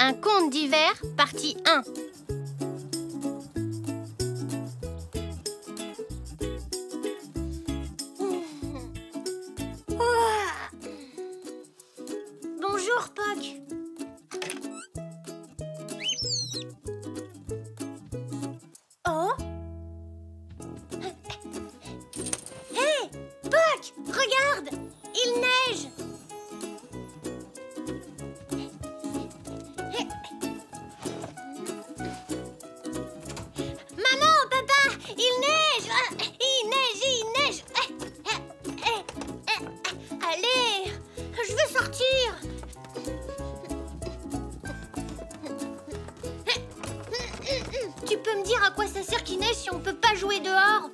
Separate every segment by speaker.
Speaker 1: Un conte d'hiver, partie 1. Bonjour, Puck. Oh. Hé, Puck, regarde, il neige. Maman, papa, il neige. Il neige. Allez, je veux sortir. Tu peux me dire à quoi ça sert qu'il neige si on peut pas jouer dehors?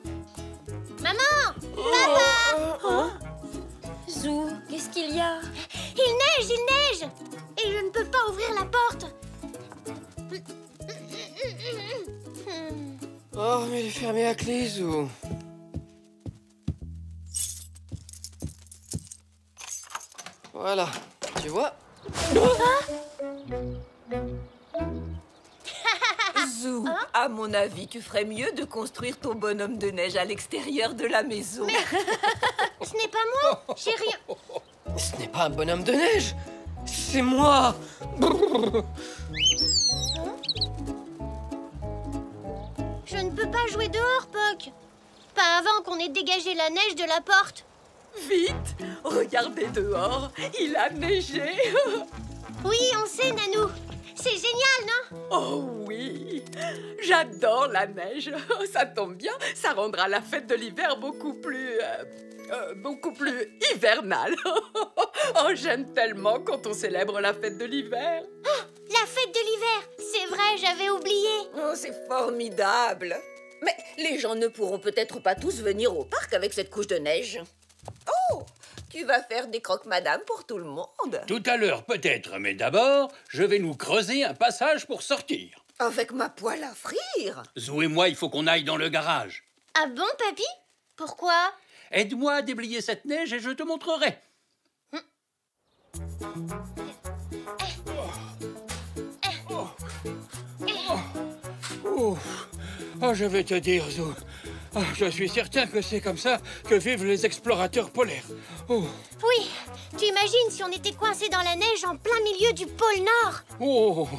Speaker 1: Maman! Papa!
Speaker 2: Hein? Zou, qu'est-ce qu'il y a?
Speaker 1: Il neige! Et je ne peux pas ouvrir la porte.
Speaker 3: Oh, mais il est fermé à clé, Zou. Voilà, tu vois?
Speaker 2: Zou, à mon avis, tu ferais mieux de construire ton bonhomme de neige à l'extérieur de la maison.
Speaker 1: Ce n'est pas moi, j'ai rien.
Speaker 3: Ce n'est pas un bonhomme de neige, c'est moi.
Speaker 1: Je ne peux pas jouer dehors, Puck. Pas avant qu'on ait dégagé la neige de la porte.
Speaker 2: Vite, regardez dehors, il a neigé.
Speaker 1: Oui, on sait, Nanou. C'est génial, non?
Speaker 2: Oh oui, j'adore la neige. Ça tombe bien, ça rendra la fête de l'hiver beaucoup plus hivernale. Oh, j'aime tellement quand on célèbre la fête de l'hiver.
Speaker 1: Oh, la fête de l'hiver. C'est vrai, j'avais oublié.
Speaker 2: Oh, c'est formidable. Mais les gens ne pourront peut-être pas tous venir au parc avec cette couche de neige. Oh, tu vas faire des croque-madame pour tout le monde.
Speaker 4: Tout à l'heure, peut-être, mais d'abord, je vais nous creuser un passage pour sortir.
Speaker 2: Avec ma poêle à frire.
Speaker 4: Zou et moi, il faut qu'on aille dans le garage.
Speaker 1: Ah bon, papy? Pourquoi?
Speaker 4: Aide-moi à déblayer cette neige et je te montrerai.
Speaker 5: Oh, je vais te dire, Zou. Oh, je suis certain que c'est comme ça que vivent les explorateurs polaires. Oh.
Speaker 1: Oui, tu imagines si on était coincé dans la neige en plein milieu du pôle Nord?
Speaker 5: Oh,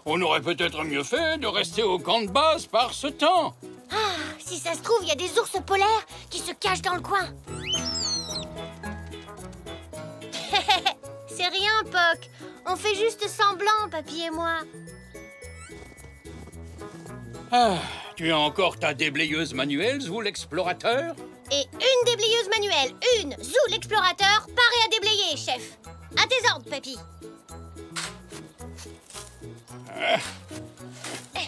Speaker 5: on aurait peut-être mieux fait de rester au camp de base par ce temps.
Speaker 1: Ah, si ça se trouve, il y a des ours polaires qui se cachent dans le coin. C'est rien, Puck. On fait juste semblant, papy et moi.
Speaker 5: Ah, tu as encore ta déblayeuse manuelle, Zou l'explorateur?
Speaker 1: Et une déblayeuse manuelle, une Zou l'explorateur, parée à déblayer, chef. À tes ordres, papy.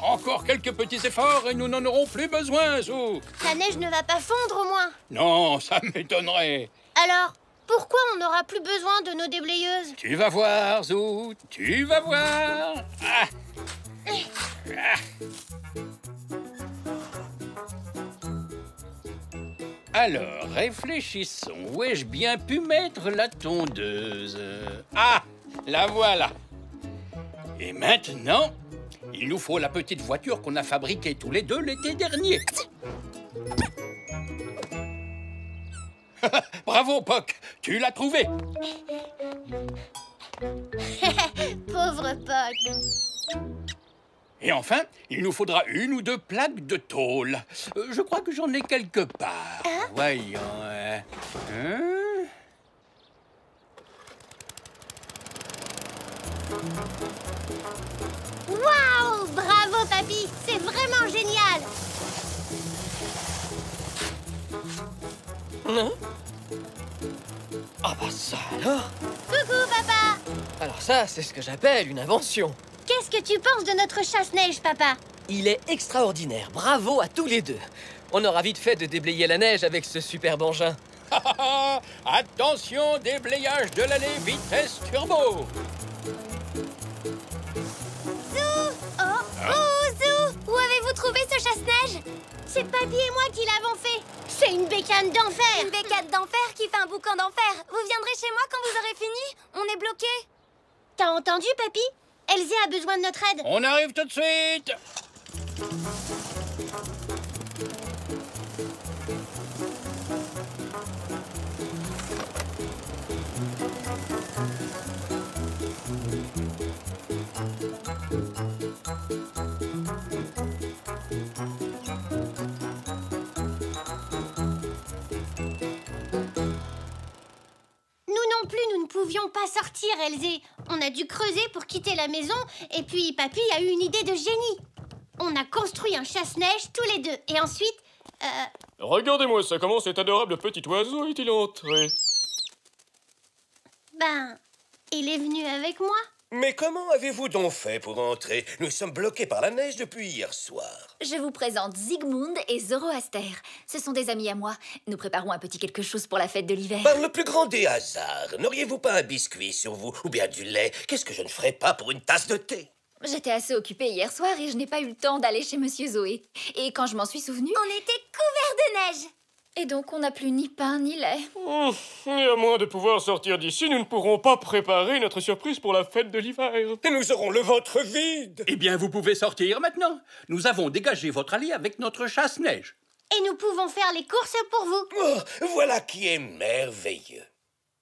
Speaker 5: Encore quelques petits efforts et nous n'en aurons plus besoin, Zou.
Speaker 1: La neige ne va pas fondre, au moins.
Speaker 5: Non, ça m'étonnerait.
Speaker 1: Alors, pourquoi on n'aura plus besoin de nos déblayeuses?
Speaker 5: Tu vas voir, Zou, tu vas voir. Ah. Ah. Alors, réfléchissons. Où ai-je bien pu mettre la tondeuse? Ah, la voilà. Et maintenant, il nous faut la petite voiture qu'on a fabriquée tous les deux l'été dernier. Bravo, Puck, tu l'as trouvé.
Speaker 1: Pauvre Puck.
Speaker 5: Et enfin, il nous faudra une ou deux plaques de tôle. Je crois que j'en ai quelque part. Voyons.
Speaker 1: Waouh! Bravo, papy! C'est vraiment génial!
Speaker 3: Non? Ah bah ça alors?
Speaker 1: Coucou, papa!
Speaker 3: Alors ça, c'est ce que j'appelle une invention.
Speaker 1: Qu'est-ce que tu penses de notre chasse-neige, papa?
Speaker 3: Il est extraordinaire. Bravo à tous les deux. On aura vite fait de déblayer la neige avec ce superbe engin.
Speaker 5: Attention, déblayage de l'allée vitesse turbo.
Speaker 1: Zou! Oh, Zou! Où avez-vous trouvé ce chasse-neige? C'est papy et moi qui l'avons fait. C'est une bécane d'enfer.
Speaker 6: Une bécane d'enfer qui fait un boucan d'enfer. Vous viendrez chez moi quand vous aurez fini? On est bloqués.
Speaker 1: T'as entendu, papy? Elzé a besoin de notre aide.
Speaker 5: On arrive tout de suite.
Speaker 1: Nous ne pouvions pas sortir, Elzé. On a dû creuser pour quitter la maison, et puis Papy a eu une idée de génie. On a construit un chasse-neige tous les deux, et ensuite...
Speaker 6: Regardez-moi ça, comment cet adorable petit oiseau est-il entré?
Speaker 1: Ben, il est venu avec moi.
Speaker 7: Mais comment avez-vous donc fait pour entrer? Nous sommes bloqués par la neige depuis hier soir.
Speaker 8: Je vous présente Zygmunt et Zoroaster. Ce sont des amis à moi. Nous préparons un petit quelque chose pour la fête de l'hiver.
Speaker 7: Par le plus grand des hasards, n'auriez-vous pas un biscuit sur vous ou bien du lait? Qu'est-ce que je ne ferais pas pour une tasse de thé?
Speaker 8: J'étais assez occupée hier soir et je n'ai pas eu le temps d'aller chez Monsieur Zoé. Et quand je m'en suis souvenue...
Speaker 1: On était couverts de neige.
Speaker 8: Et donc on n'a plus ni pain ni lait.
Speaker 6: Et à moins de pouvoir sortir d'ici, nous ne pourrons pas préparer notre surprise pour la fête de l'hiver.
Speaker 7: Et nous aurons le ventre vide.
Speaker 4: Eh bien, vous pouvez sortir maintenant. Nous avons dégagé votre allée avec notre chasse-neige.
Speaker 1: Et nous pouvons faire les courses pour vous.
Speaker 7: Oh, voilà qui est merveilleux.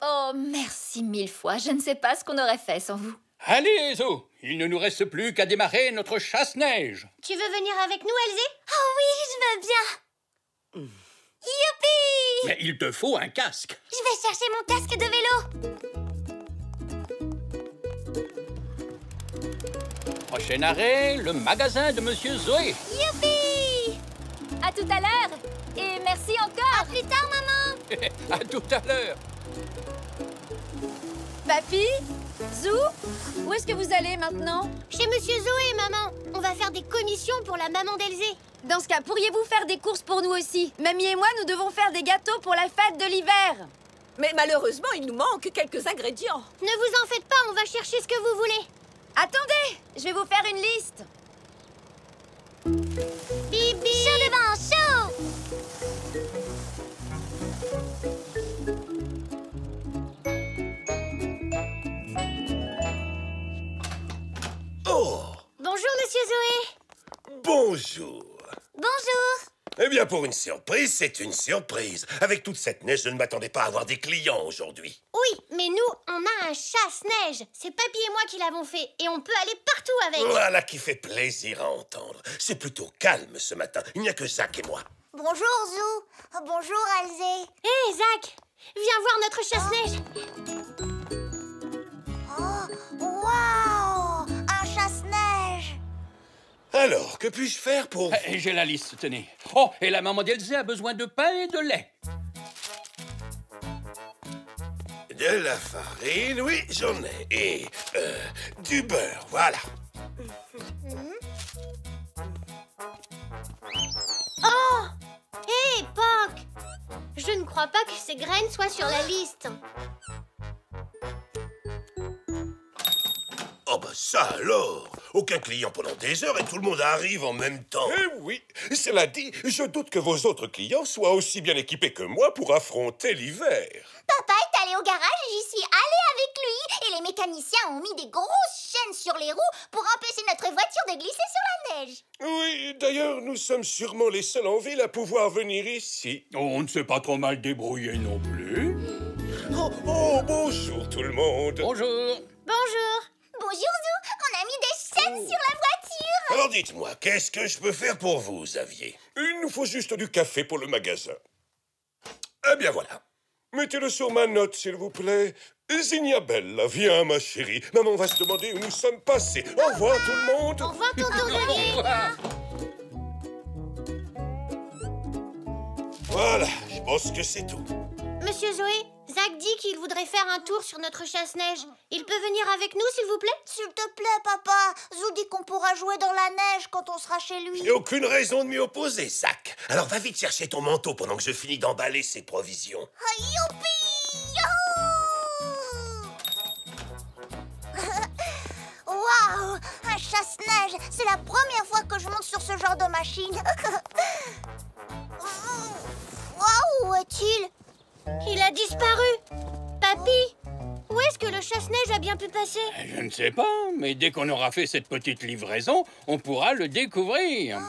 Speaker 8: Oh, merci 1000 fois. Je ne sais pas ce qu'on aurait fait sans vous.
Speaker 5: Allez, Zo, il ne nous reste plus qu'à démarrer notre chasse-neige.
Speaker 1: Tu veux venir avec nous, Elzé? Oh oui, je veux bien. Youpi!
Speaker 5: Mais il te faut un casque.
Speaker 1: Je vais chercher mon casque de vélo.
Speaker 5: Prochain arrêt, le magasin de Monsieur Zoé.
Speaker 1: Youpi!
Speaker 8: À tout à l'heure. Et merci encore.
Speaker 1: À plus tard, maman.
Speaker 5: À tout à l'heure.
Speaker 8: Papy, Zou, où est-ce que vous allez maintenant?
Speaker 1: Chez Monsieur Zoé, maman. On va faire des commissions pour la maman d'Elzé.
Speaker 8: Dans ce cas, pourriez-vous faire des courses pour nous aussi? Mamie et moi, nous devons faire des gâteaux pour la fête de l'hiver.
Speaker 2: Mais malheureusement, il nous manque quelques ingrédients.
Speaker 1: Ne vous en faites pas, on va chercher ce que vous voulez.
Speaker 8: Attendez, je vais vous faire une liste.
Speaker 1: Bibi! Chaud devant, chaud!
Speaker 7: Oh,
Speaker 1: Bonjour, Monsieur Zoé.
Speaker 7: bonjour.
Speaker 1: Bonjour.
Speaker 7: Eh bien, pour une surprise, c'est une surprise. Avec toute cette neige, je ne m'attendais pas à avoir des clients aujourd'hui.
Speaker 1: Oui, mais nous, on a un chasse-neige. C'est Papy et moi qui l'avons fait, et on peut aller partout avec.
Speaker 7: Voilà qui fait plaisir à entendre. C'est plutôt calme ce matin. Il n'y a que Zach et moi.
Speaker 1: Bonjour, Zou. Bonjour, Elzé. Hé, Zach, viens voir notre chasse-neige. Oh, waouh! Un chasse-neige.
Speaker 7: Alors, que puis-je faire pour vous?
Speaker 5: J'ai la liste, tenez. Oh, et la maman d'Elzé a besoin de pain et de lait.
Speaker 7: De la farine, oui, j'en ai. Et du beurre, voilà.
Speaker 1: Oh! Hé, Poc! Je ne crois pas que ces graines soient sur la liste.
Speaker 7: Oh bah ça alors! Aucun client pendant des heures et tout le monde arrive en même temps.
Speaker 9: Eh oui, cela dit, je doute que vos autres clients soient aussi bien équipés que moi pour affronter l'hiver.
Speaker 1: Papa est allé au garage et j'y suis allée avec lui. Et les mécaniciens ont mis des grosses chaînes sur les roues pour empêcher notre voiture de glisser sur la neige.
Speaker 9: Oui, d'ailleurs, nous sommes sûrement les seuls en ville à pouvoir venir ici.
Speaker 5: Oh, on ne s'est pas trop mal débrouillé non plus.
Speaker 9: Oh, bonjour tout le monde.
Speaker 5: Bonjour.
Speaker 1: Bonjour. Bonjour, Zou. On a mis des chaînes sur la voiture.
Speaker 7: Alors dites-moi, qu'est-ce que je peux faire pour vous, Xavier?
Speaker 9: Il nous faut juste du café pour le magasin. Eh bien voilà. Mettez-le sur ma note, s'il vous plaît. Zignabella, viens, ma chérie. Maman va se demander où nous sommes passés. Au revoir, tout le monde.
Speaker 1: Au revoir, tonton Xavier.
Speaker 9: Voilà, je pense que c'est tout.
Speaker 1: Monsieur Zoé, Zach dit qu'il voudrait faire un tour sur notre chasse-neige. Il peut venir avec nous, s'il vous plaît? S'il te plaît, papa. Zou dit qu'on pourra jouer dans la neige quand on sera chez lui.
Speaker 7: J'ai aucune raison de m'y opposer, Zach. Alors va vite chercher ton manteau pendant que je finis d'emballer ces provisions.
Speaker 1: Ah, youpi! Youhou! Waouh! Un chasse-neige! C'est la première fois que je monte sur ce genre de machine. Waouh! Où est-il? Il a disparu. Papy, où est-ce que que le chasse-neige a bien pu passer?
Speaker 5: Je ne sais pas, mais dès qu'on aura fait cette petite livraison, on pourra le découvrir.